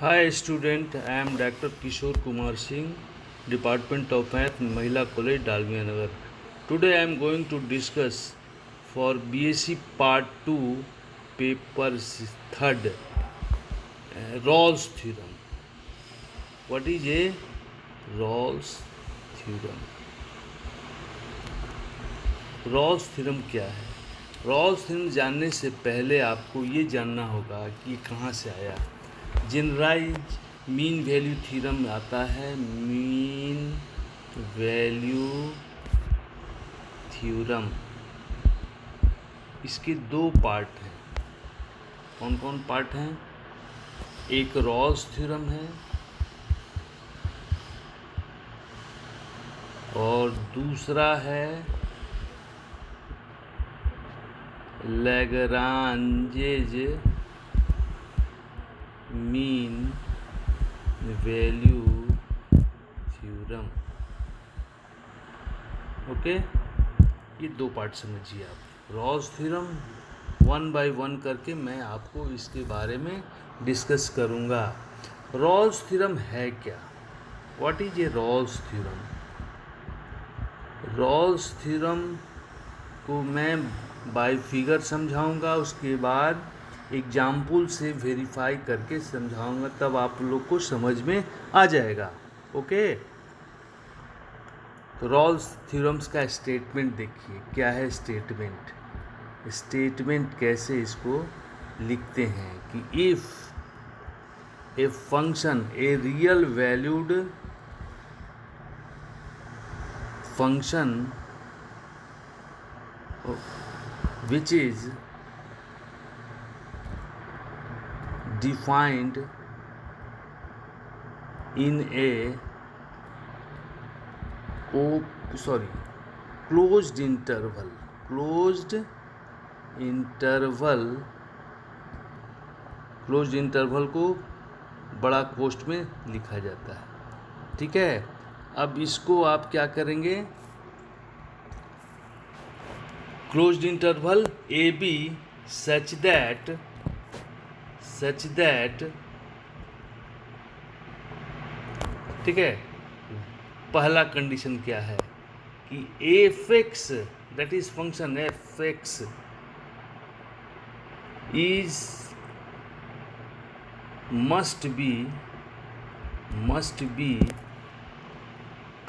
Hi student, I am Dr. Kishore Kumar Singh, Department of Math, Mahila College, Dalmia Nagar. Today I am going to discuss for BSc Part 2, Paper 3rd, Rawls Theorem. What is a Rawls Theorem? Rolle's theorem क्या है? Rawls theorem जानने से पहले आपको ये जानना होगा कि ये कहाँ से आया। जनरलाइज मीन वैल्यू थ्योरम आता है। मीन वैल्यू थ्योरम, इसके दो पार्ट हैं। कौन कौन पार्ट हैं? एक रॉल्स थ्योरम है और दूसरा है लैग्रांजेज मीन वैल्यू थ्योरम। ओके, ये दो पार्ट समझिए आप। रॉल्स थ्योरम 1 बाय 1 करके मैं आपको इसके बारे में डिस्कस करूँगा। रॉल्स थ्योरम है क्या? What is a Rolle's theorem? Rolle's theorem को मैं बाय फिगर समझाऊंगा, उसके बाद एग्जाम्पल से वेरीफाई करके समझाऊंगा, तब आप लोग को समझ में आ जाएगा। ओके, तो रॉल्स थ्योरम्स का स्टेटमेंट देखिए। क्या है स्टेटमेंट? स्टेटमेंट कैसे इसको लिखते हैं कि if a function, a real valued function which is defined in a closed interval, closed interval को बड़ा कोष्ठ में लिखा जाता है। ठीक है, अब इसको आप क्या करेंगे? Closed interval a b such that ठीक है, पहला कंडीशन क्या है कि f x, that is function f x is must be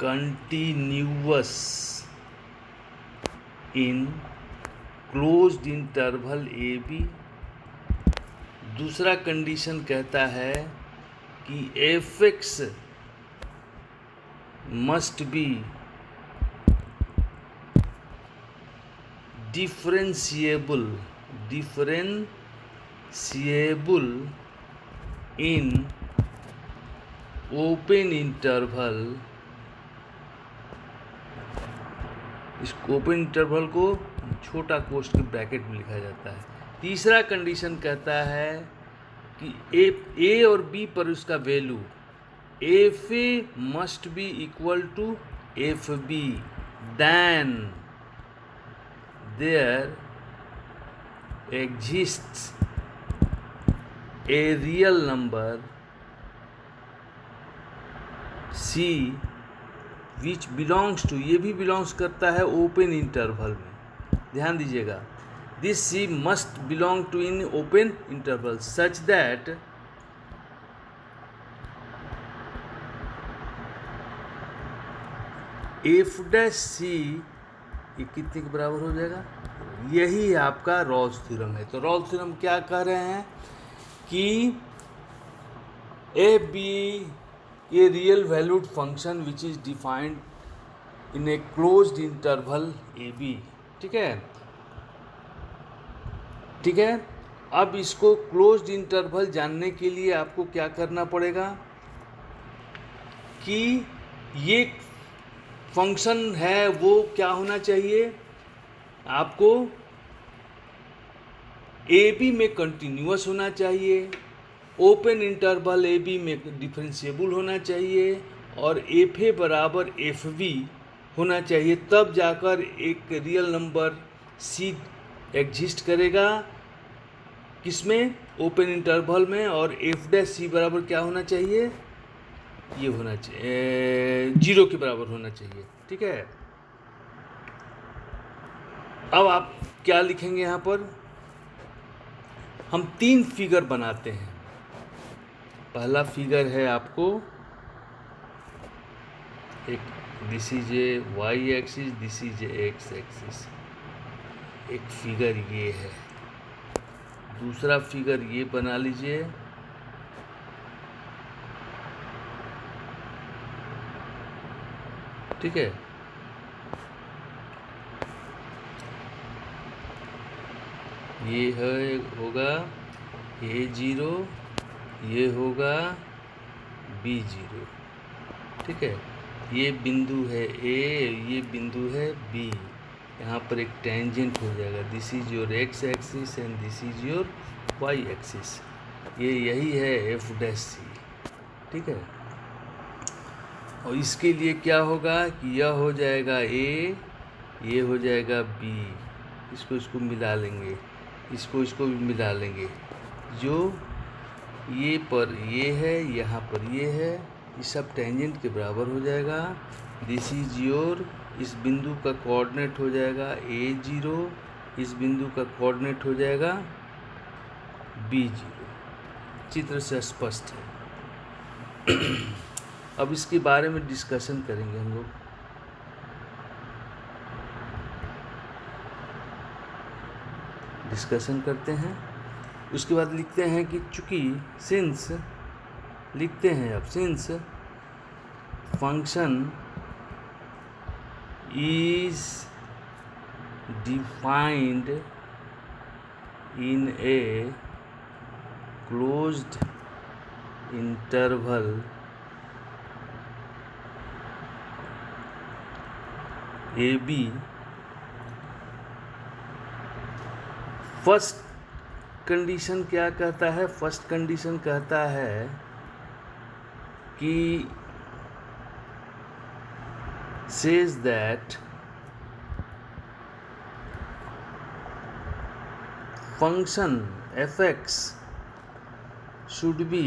continuous in closed interval a b. दूसरा कंडीशन कहता है कि f x must be differentiable in open interval. इस ओपन इंटरवल को छोटा कोष्ठ के ब्रैकेट में लिखा जाता है। तीसरा कंडीशन कहता है कि ए और बी पर उसका value f a must be equal to f b, then there exists a real number c which belongs to, ये भी बिलोंग्स करता है ओपन इंटरवल में। ध्यान दीजिएगा, this c must belong to in open interval such that f dash c ये कितने के बराबर हो जाएगा? यही आपका रॉल्स थ्योरम है। तो रॉल्स थ्योरम क्या कह रहे हैं कि a b a real valued function which is defined in a closed interval AB। ठीक है, अब इसको क्लोज्ड इंटरवल जानने के लिए आपको क्या करना पड़ेगा कि ये फंक्शन है वो क्या होना चाहिए? आपको AB में कंटिन्यूअस होना चाहिए, ओपन इंटरवल ए बी में डिफरेंशिएबल होना चाहिए और एफ ए बराबर एफ बी होना चाहिए, तब जाकर एक रियल नंबर सी एग्जिस्ट करेगा। किसमें? ओपन इंटरवल में, और एफ डैश सी बराबर क्या होना चाहिए, ये होना चाहिए 0 के बराबर होना चाहिए। ठीक है, अब आप क्या लिखेंगे यहाँ पर, हम 3 फिगर बनाते हैं। पहला फिगर है आपको एक, this is a y axis, this is a x axis, एक फिगर ये है। दूसरा फिगर ये बना लीजिए, ठीक है। ये है होगा A0, ये होगा B0, ठीक है। ये बिंदु है A, ये बिंदु है B। यहाँ पर एक टेंजेंट हो जाएगा, this is your x axis and this is your y axis. ये यही है एफ डैश सी, ठीक है। और इसके लिए क्या होगा कि यह हो जाएगा A, ये हो जाएगा B, इसको मिला लेंगे, इसको भी मिला लेंगे। जो ये पर ये है, यहाँ पर ये है, ये सब टेंजेंट के बराबर हो जाएगा। दिस इज योर, इस बिंदु का कोऑर्डिनेट हो जाएगा A0, इस बिंदु का कोऑर्डिनेट हो जाएगा B0। चित्र से स्पष्ट है। अब इसके बारे में डिस्कशन करेंगे हम लोग। डिस्कशन करते हैं, उसके बाद लिखते हैं कि चूंकि सिंस, लिखते हैं अब since function is defined in a closed interval AB, first condition क्या कहता है, फर्स्ट कंडीशन कहता है कि says that function fx should be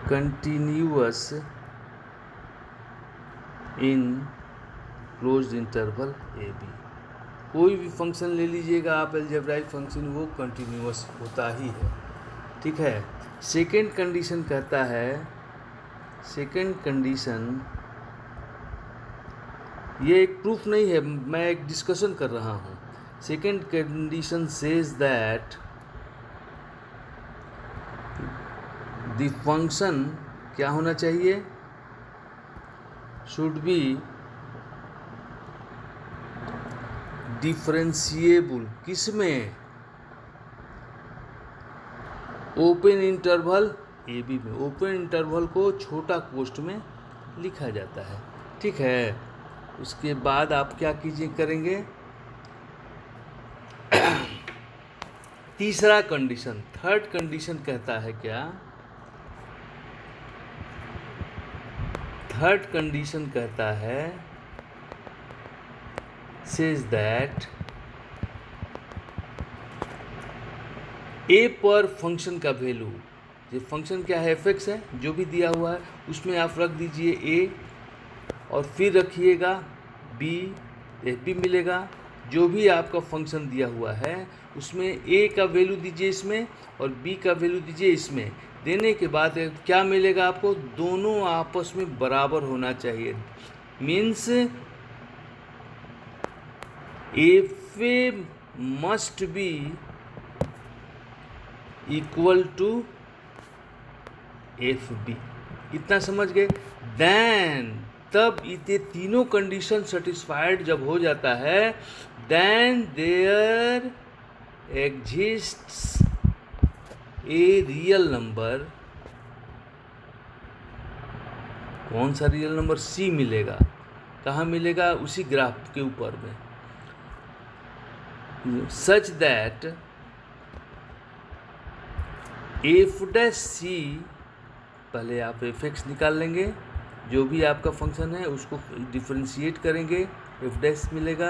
continuous in closed interval AB। कोई भी फंक्शन ले लीजिएगा आप अलजेब्राइक फंक्शन, वो कंटिन्यूअस होता ही है, ठीक है। सेकेंड कंडीशन कहता है, सेकेंड कंडीशन, ये एक प्रूफ नहीं है, मैं एक डिस्कशन कर रहा हूँ। Second condition says that the function क्या होना चाहिए, शुड बी डिफरेंशिएबल, किसमें, ओपन इंटरवल AB में। ओपन इंटरवल को छोटा कोष्ठ में लिखा जाता है, ठीक है। उसके बाद आप क्या कीजिए करेंगे, तीसरा कंडीशन, थर्ड कंडीशन कहता है क्या, थर्ड कंडीशन कहता है सेज दैट A पर फंक्शन का वैल्यू, ये फंक्शन क्या है, fx है, जो भी दिया हुआ है उसमें आप रख दीजिए A, और फिर रखिएगा B, B मिलेगा। जो भी आपका फंक्शन दिया हुआ है उसमें A का वैल्यू दीजिए इसमें, और B का वैल्यू दीजिए इसमें। देने के बाद क्या मिलेगा आपको, दोनों आपस में बराबर होना चाहिए। Means FA must be equal to FB, इतना समझ गए। देन तब ये तीनों कंडीशन सेटिस्फाइड जब हो जाता है, then there exists a real number. कौन सा रियल नंबर, C मिलेगा। कहाँ मिलेगा, उसी ग्राफ के ऊपर में। सच दैट एफ डैश सी, पहले आप fx निकाल लेंगे, जो भी आपका फंक्शन है उसको डिफरेंशिएट करेंगे, f डैश मिलेगा।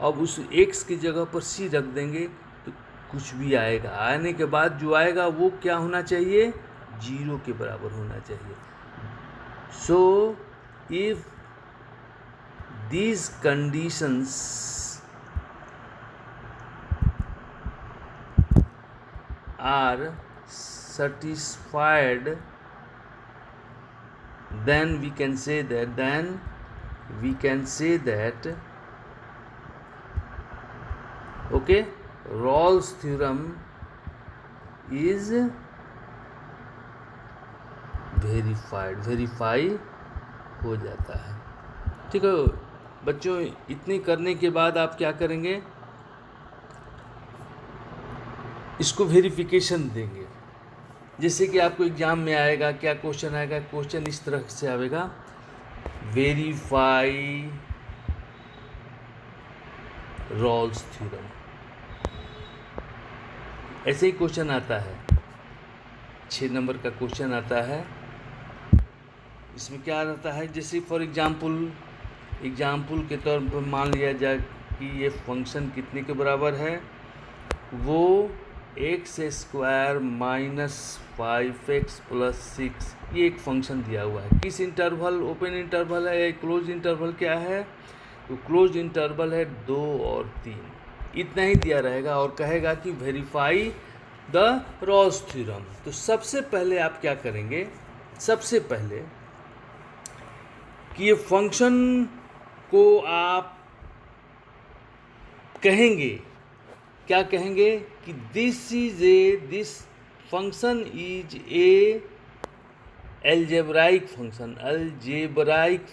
अब उस x की जगह पर c रख देंगे तो कुछ भी आएगा, आने के बाद जो आएगा वो क्या होना चाहिए, 0 के बराबर होना चाहिए। So if these conditions are satisfied, then we can say that okay, Rawls theorem is verify हो जाता है। ठीक है बच्चों, इतनी करने के बाद आप क्या करेंगे, इसको वेरिफिकेशन देंगे। जैसे कि आपको एग्जाम में आएगा, क्या क्वेश्चन आएगा, क्वेश्चन इस तरह से आएगा, वेरीफाई रॉल्स थ्योरम, ऐसे ही क्वेश्चन आता है, 6 नंबर का क्वेश्चन आता है। इसमें क्या रहता है, जैसे फॉर एग्जाम्पल के तौर पर मान लिया जाए कि ये फंक्शन कितने के बराबर है, वो x² माइनस 5x प्लस 6, ये एक फंक्शन दिया हुआ है। किस इंटरवल, ओपन इंटरवल है या क्लोज इंटरवल क्या है, तो क्लोज इंटरवल है 2 और 3, इतना ही दिया रहेगा और कहेगा कि वेरीफाई द रॉल्स थ्योरम। तो सबसे पहले आप क्या करेंगे, सबसे पहले कि ये फंक्शन को आप कहेंगे, क्या कहेंगे कि this function is a algebraic function, algebraic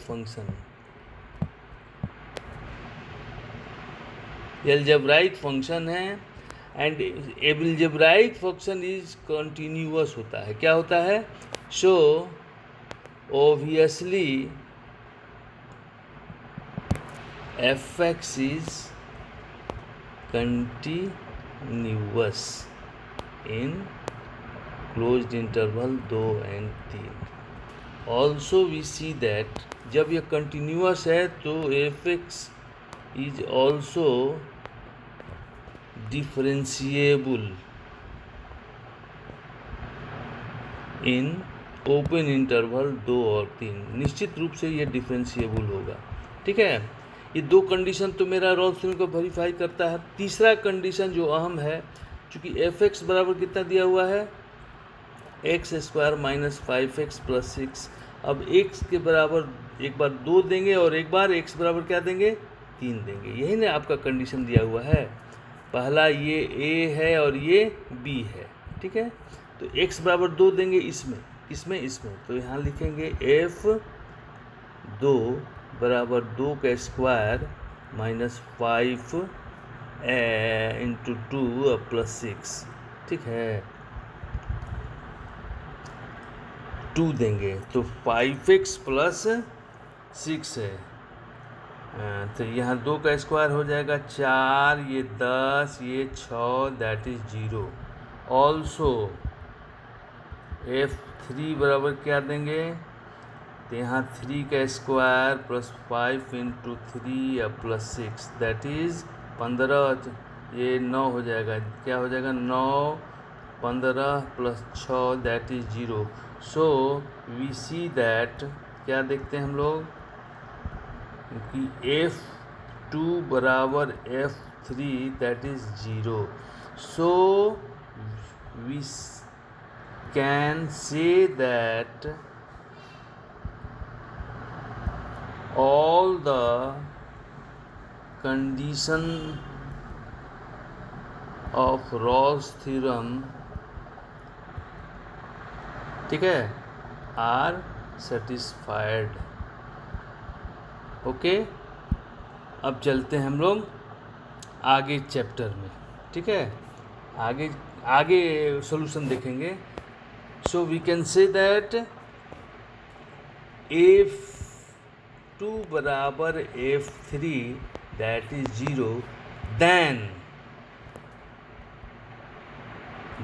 function है। And algebraic function is continuous होता है, क्या होता है, so obviously fx is continuous in closed interval 2 and 3. Also we see that जब यह continuous है तो fx is also differentiable in open interval 2 और 3, निश्चित रूप से यह डिफरेंशिएबल होगा। ठीक है, ये 2 कंडीशन तो मेरा रॉल्स थ्योरम को वेरीफाई करता है। तीसरा कंडीशन जो अहम है, चूँकि fx बराबर कितना दिया हुआ है, x² माइनस 5x प्लस 6, अब x के बराबर एक बार 2 देंगे और एक बार x बराबर क्या देंगे, 3 देंगे, यही ना आपका कंडीशन दिया हुआ है। पहला ये a है और ये b है, ठीक है, तो x बराबर 2 देंगे इसमें, तो यहाँ लिखेंगे f2 बराबर 2 का स्क्वायर माइनस 5 इंटू 2 प्लस 6, ठीक है, 2 देंगे तो 5x प्लस 6 है, तो यहाँ 2 का स्क्वायर हो जाएगा 4, ये 10, ये 6, दैट इज 0। ऑल्सो f3 बराबर क्या देंगे, तो यहाँ 3 का square plus 5 into 3 plus 6, that is 15, ये 9 हो जाएगा, क्या हो जाएगा 9, 15 plus 6 that is 0। So we see that, क्या देखते हैं हम लोग कि f2 बराबर f3 that is 0। So we can say that all the condition of Rawls theorem, ठीक है, are satisfied। ओके, अब चलते हैं हम लोग आगे चैप्टर में, ठीक है, आगे सॉल्यूशन देखेंगे। So we can say that f2 बराबर f3 that is 0,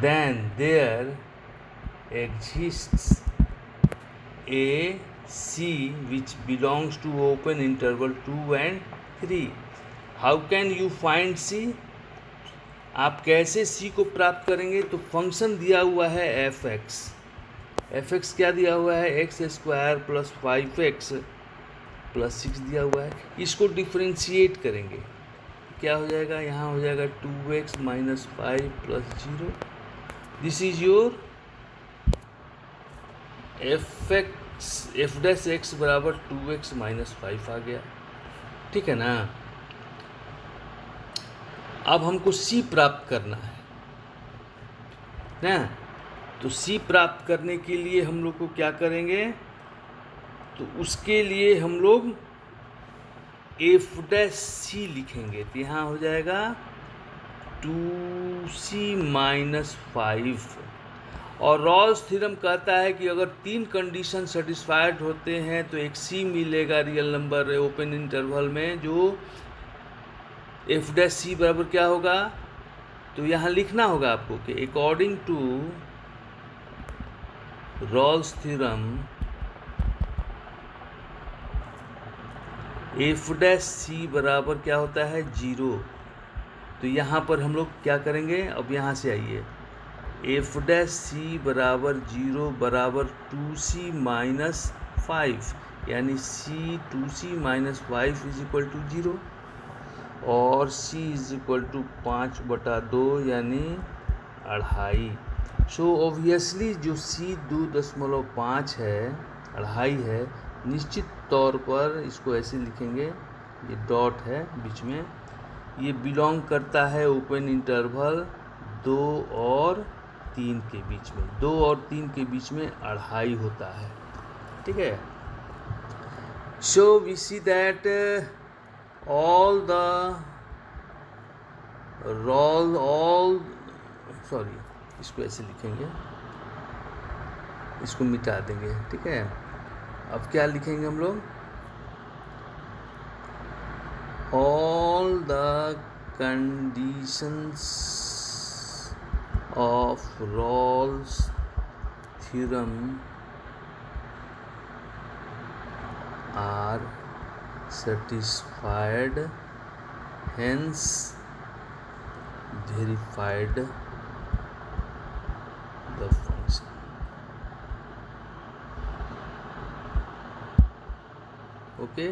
then there exists a C which belongs to open interval 2 and 3, how can you find c, आप कैसे सी को प्राप्त करेंगे? तो फंक्शन दिया हुआ है एफ एक्स क्या दिया हुआ है? X square plus 5x plus 6 दिया हुआ है। इसको डिफ्रेंशिएट करेंगे, क्या हो जाएगा? यहाँ हो जाएगा 2x minus 5 plus 0। This is your F dash x बराबर 2x माइनस 5 आ गया, ठीक है ना। अब हमको सी प्राप्त करना है ना, तो सी प्राप्त करने के लिए हम लोग को क्या करेंगे? तो उसके लिए हम लोग एफ डैश सी लिखेंगे, तो यहाँ हो जाएगा 2c माइनस 5। और रॉल्स थ्योरम कहता है कि अगर 3 कंडीशन सेटिस्फाइड होते हैं तो एक सी मिलेगा रियल नंबर ओपन इंटरवल में, जो एफ डैश सी बराबर क्या होगा? तो यहाँ लिखना होगा आपको कि according to Rolle's theorem f dash c बराबर क्या होता है? 0। तो यहाँ पर हम लोग क्या करेंगे? अब यहाँ से आइए, एफ डैश सी बराबर 0 बराबर 2c माइनस 5, यानी c 2c minus 5 is equal to 0, और c इज इक्वल टू 5/2 यानी 2.5। सो ऑब्वियसली जो c 2.5 है, 2.5 है, निश्चित तौर पर इसको ऐसे लिखेंगे, ये डॉट है बीच में, ये बिलोंग करता है ओपन इंटरवल 2 और 3 के बीच में। 2 और 3 के बीच में 2.5 होता है, ठीक है। So we see that all sorry, इसको ऐसे लिखेंगे, इसको मिटा देंगे, ठीक है। अब क्या लिखेंगे हम लोग? all the conditions of Rolle's theorem are satisfied, hence verified the function. Okay.